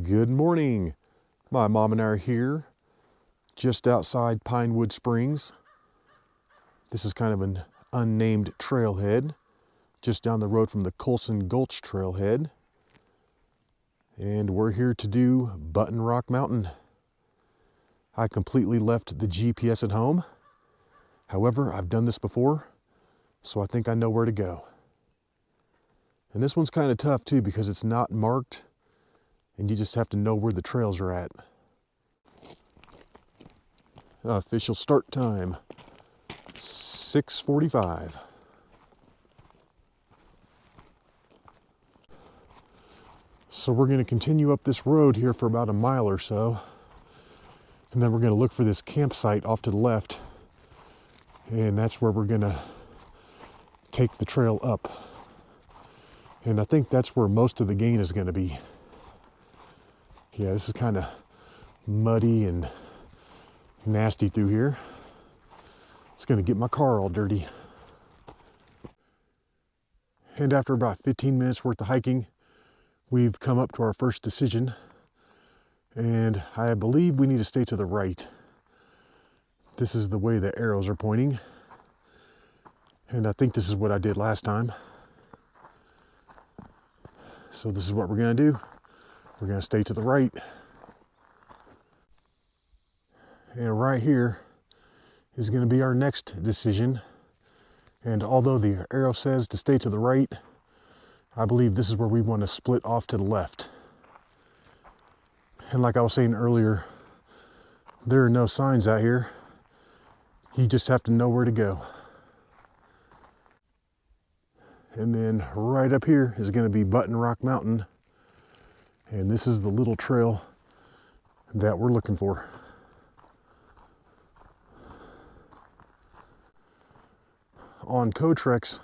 Good morning. My mom and I are here just outside Pinewood Springs. This is kind of an unnamed trailhead just down the road from the Colson Gulch trailhead. And we're here to do Button Rock Mountain. I completely left the GPS at home. However, I've done this before, so I think I know where to go. And this one's kind of tough too because it's not marked and you just have to know where the trails are at. Official start time, 6:45. So we're going to continue up this road here for about a mile or so. And then we're going to look for this campsite off to the left. And that's where we're going to take the trail up. And I think that's where most of the gain is going to be. Yeah, this is kind of muddy and nasty through here. It's going to get my car all dirty. And after about 15 minutes worth of hiking, we've come up to our first decision. And I believe we need to stay to the right. This is the way the arrows are pointing. And I think this is what I did last time. So this is what we're going to do. We're going to stay to the right. And right here is going to be our next decision. And although the arrow says to stay to the right, I believe this is where we want to split off to the left. And like I was saying earlier, there are no signs out here. You just have to know where to go. And then right up here is going to be Button Rock Mountain. And this is the little trail that we're looking for. On Cotrex,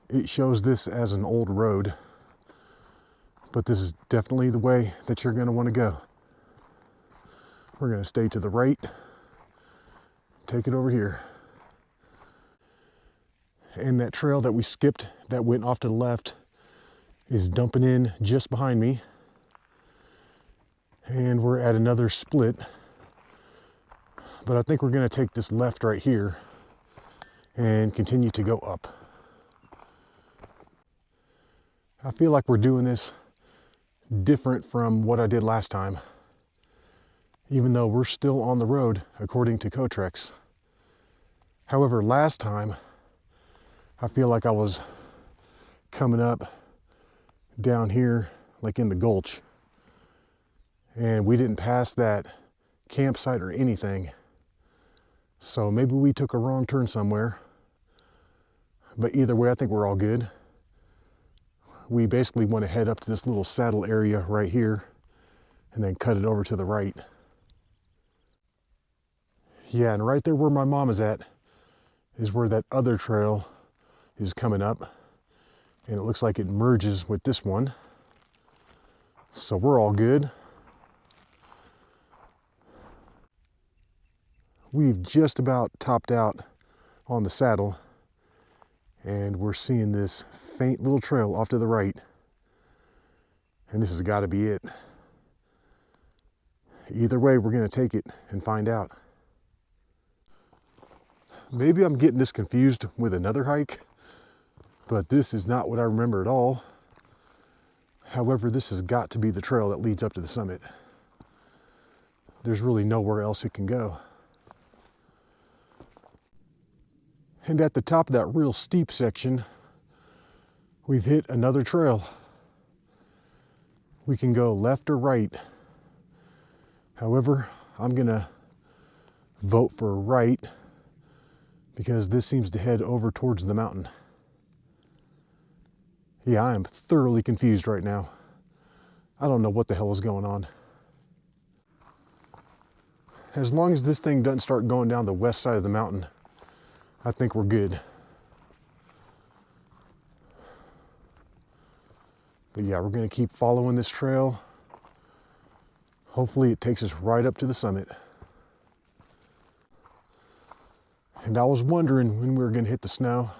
it shows this as an old road, but this is definitely the way that you're going to want to go. We're going to stay to the right, take it over here. And that trail that we skipped that went off to the left is dumping in just behind me. And we're at another split, but I think we're going to take this left right here and continue to go up. I feel like we're doing this different from what I did last time, even though we're still on the road according to Cotrex. However, last time I feel like I was coming up down here like in the gulch, and we didn't pass that campsite or anything. So maybe we took a wrong turn somewhere. But either way, I think we're all good. We basically want to head up to this little saddle area right here and then cut it over to the right. Yeah, and right there where my mom is at is where that other trail is coming up. And it looks like it merges with this one. So we're all good. We've just about topped out on the saddle, and we're seeing this faint little trail off to the right. And this has got to be it. Either way, we're going to take it and find out. Maybe I'm getting this confused with another hike, but this is not what I remember at all. However, this has got to be the trail that leads up to the summit. There's really nowhere else it can go. And at the top of that real steep section, we've hit another trail. We can go left or right. However, I'm gonna vote for right because this seems to head over towards the mountain. Yeah, I am thoroughly confused right now. I don't know what the hell is going on. As long as this thing doesn't start going down the west side of the mountain, I think we're good. But yeah, we're going to keep following this trail. Hopefully it takes us right up to the summit. And I was wondering when we were going to hit the snow.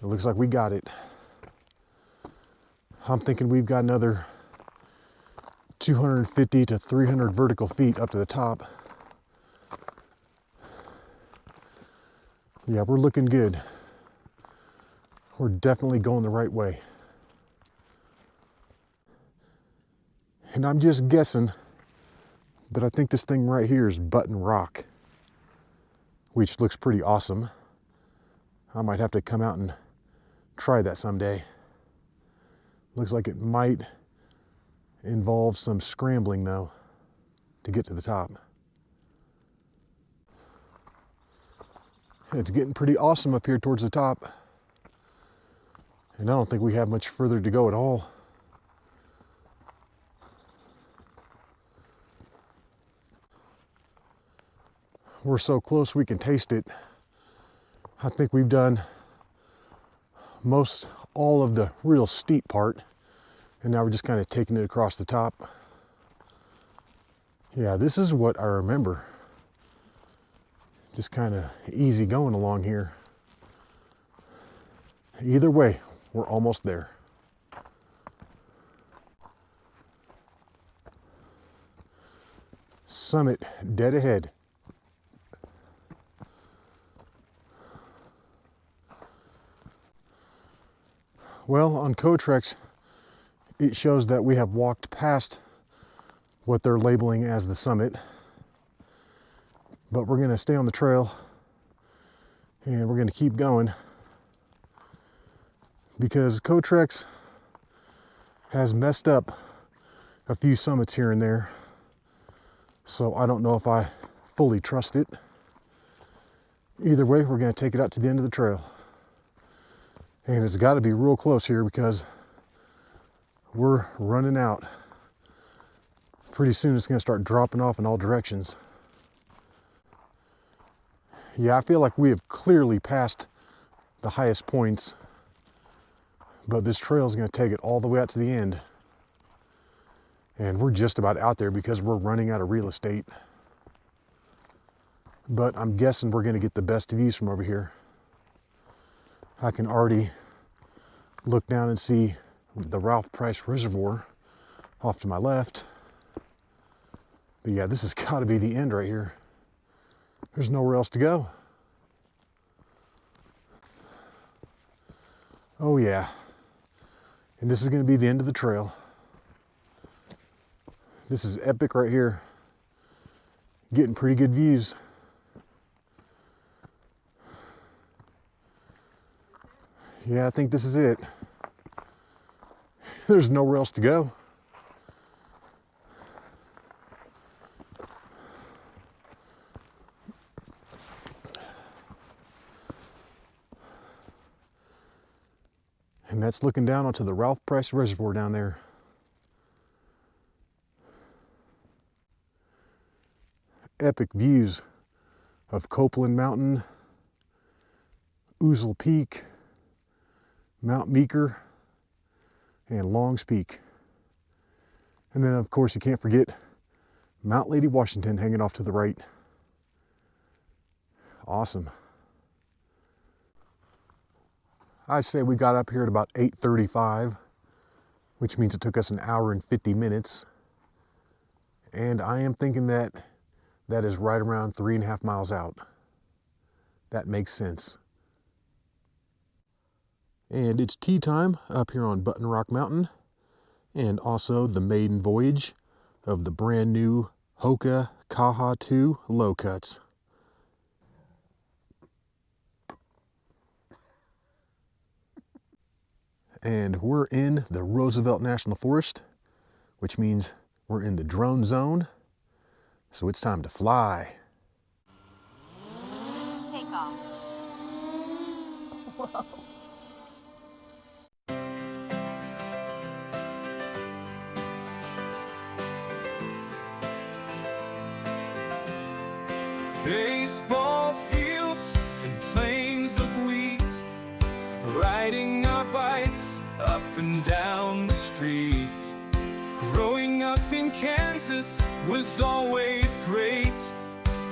It looks like we got it. I'm thinking we've got another 250 to 300 vertical feet up to the top. Yeah, we're looking good. We're definitely going the right way. And I'm just guessing, but I think this thing right here is Button Rock, which looks pretty awesome. I might have to come out and try that someday. Looks like it might involve some scrambling though to get to the top. It's getting pretty awesome up here towards the top. And I don't think we have much further to go at all. We're so close we can taste it. I think we've done all of the real steep part, and now we're just kind of taking it across the top. Yeah, this is what I remember. Just kind of easy going along here. Either way, we're almost there. Summit dead ahead. Well, on Cotrex, it shows that we have walked past what they're labeling as the summit. But we're gonna stay on the trail and we're gonna keep going because Cotrex has messed up a few summits here and there. So I don't know if I fully trust it. Either way, we're gonna take it out to the end of the trail. And it's gotta be real close here because we're running out. Pretty soon it's gonna start dropping off in all directions. Yeah, I feel like we have clearly passed the highest points, but this trail is gonna take it all the way out to the end. And we're just about out there because we're running out of real estate. But I'm guessing we're gonna get the best views from over here. I can already look down and see the Ralph Price Reservoir off to my left. But yeah, this has got to be the end right here. There's nowhere else to go. Oh yeah. And this is going to be the end of the trail. This is epic right here. Getting pretty good views. Yeah, I think this is it. There's nowhere else to go. And that's looking down onto the Ralph Price Reservoir down there. Epic views of Copeland Mountain, Ouzel Peak, Mount Meeker, and Longs Peak. And then of course you can't forget Mount Lady Washington hanging off to the right. Awesome. I'd say we got up here at about 8:35, which means it took us an hour and 50 minutes. And I am thinking that that is right around 3.5 miles out. That makes sense. And it's tea time up here on Button Rock Mountain, and also the maiden voyage of the brand new Hoka Kaha 2 low cuts. And we're in the Roosevelt National Forest, which means we're in the drone zone. So it's time to fly. Take off. Whoa. Baseball fields and plains of wheat, riding our bikes up and down the street. Growing up in Kansas was always great,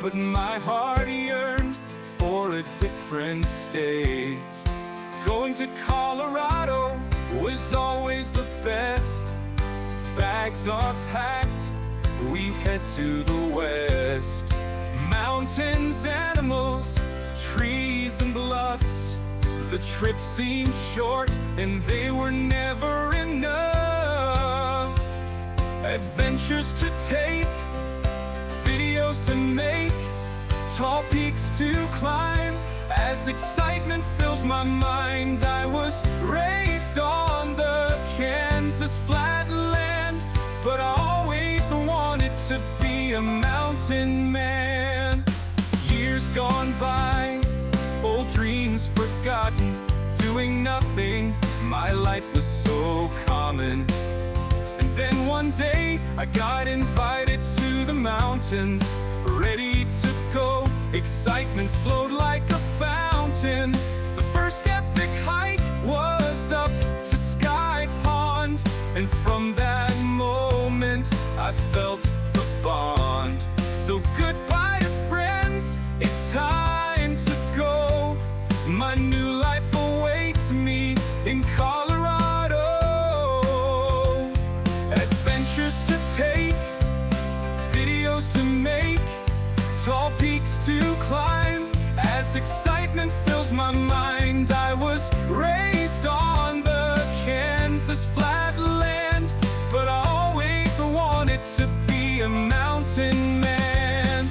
but my heart yearned for a different state. Going to Colorado was always the best, bags are packed, we head to the west. Mountains, animals, trees and bluffs. The trip seemed short and they were never enough. Adventures to take, videos to make, tall peaks to climb. As excitement fills my mind, I was raised on the Kansas flatland, but I always wanted to be a mountain man. Years gone by, old dreams forgotten, doing nothing, my life was so common. And then one day, I got invited to the mountains, ready to go. Excitement flowed like a fountain. The first epic hike was up to Sky Pond, and from that moment, I felt the bond. So goodbye to friends, it's time to go. My new life awaits me in Colorado. Adventures to take, videos to make, tall peaks to climb. As excitement fills my mind, I was raised on the Kansas flatland, but I always wanted to be a mountain man.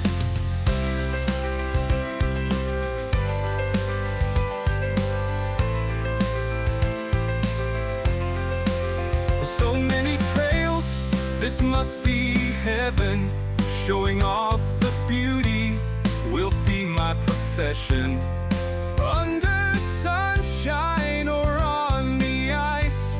So many trails, this must be heaven. Showing off the beauty will be my profession. Under sunshine or on the ice,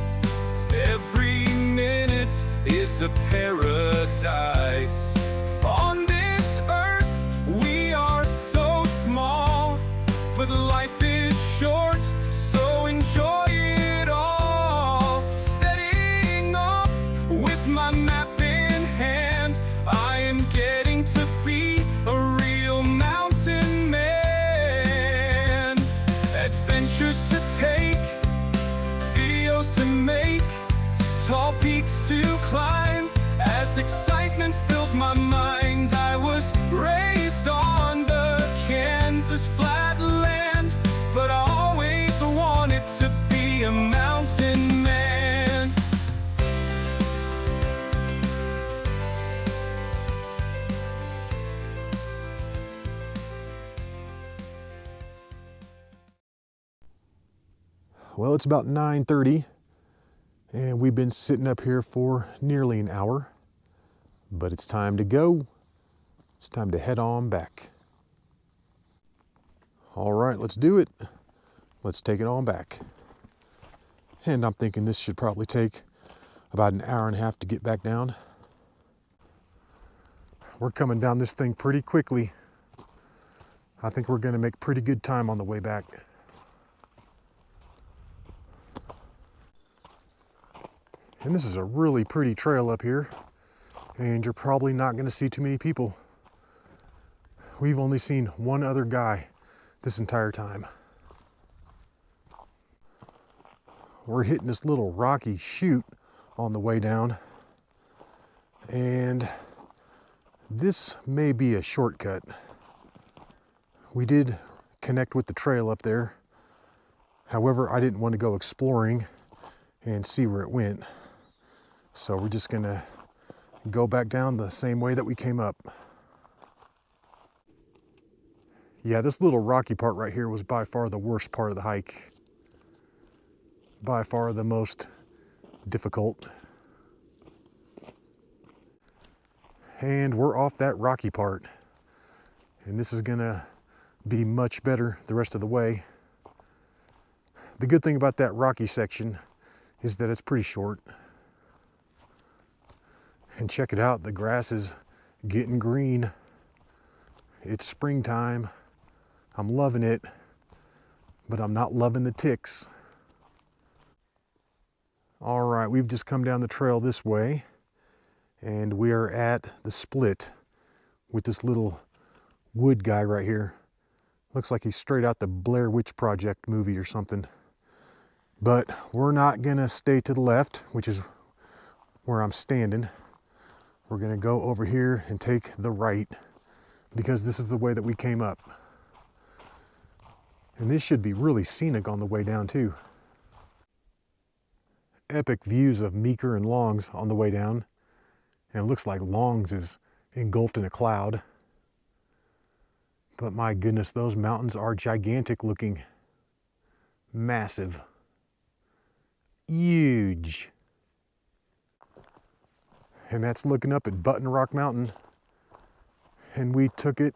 every minute is a paradise. On this earth we are so small, but life is short, so enjoy it all. Setting off with my map in hand, I am getting to be a real mountain man. Adventures to take, videos to make, tall peaks to climb. As excitement fills my mind, I was raised on the Kansas flatland, but I always wanted to be a mountain man. Well, it's about 9:30 and we've been sitting up here for nearly an hour, but it's time to go. It's time to head on back. All right, let's do it. Let's take it on back. And I'm thinking this should probably take about an hour and a half to get back down. We're coming down this thing pretty quickly. I think we're gonna make pretty good time on the way back. And this is a really pretty trail up here, and you're probably not gonna see too many people. We've only seen one other guy this entire time. We're hitting this little rocky chute on the way down, and this may be a shortcut. We did connect with the trail up there. However, I didn't want to go exploring and see where it went. So we're just gonna go back down the same way that we came up. Yeah, this little rocky part right here was by far the worst part of the hike. By far the most difficult. And we're off that rocky part. And this is gonna be much better the rest of the way. The good thing about that rocky section is that it's pretty short. And check it out, the grass is getting green. It's springtime. I'm loving it, but I'm not loving the ticks. All right, we've just come down the trail this way, and we are at the split with this little wood guy right here. Looks like he's straight out the Blair Witch Project movie or something. But we're not gonna stay to the left, which is where I'm standing. We're gonna go over here and take the right because this is the way that we came up. And this should be really scenic on the way down too. Epic views of Meeker and Longs on the way down. And it looks like Longs is engulfed in a cloud. But my goodness, those mountains are gigantic looking. Massive. Huge. And that's looking up at Button Rock Mountain. And we took it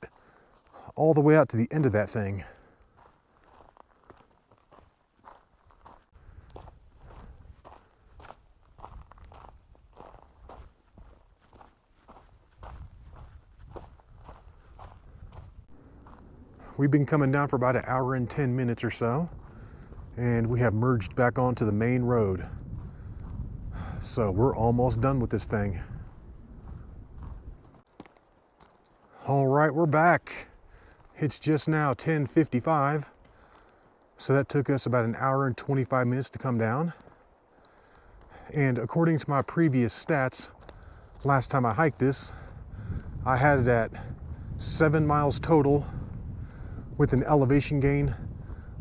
all the way out to the end of that thing. We've been coming down for about an hour and 10 minutes or so, and we have merged back onto the main road. So we're almost done with this thing. All right, we're back. It's just now 10:55. So that took us about an hour and 25 minutes to come down. And according to my previous stats, last time I hiked this, I had it at 7 miles total with an elevation gain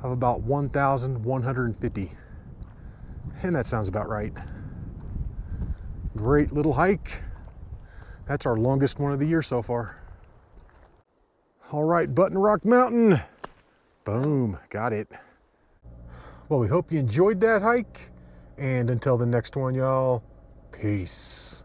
of about 1,150. And that sounds about right. Great little hike. That's our longest one of the year so far. All right, Button Rock Mountain. Boom, got it. Well, we hope you enjoyed that hike. And until the next one, y'all, peace.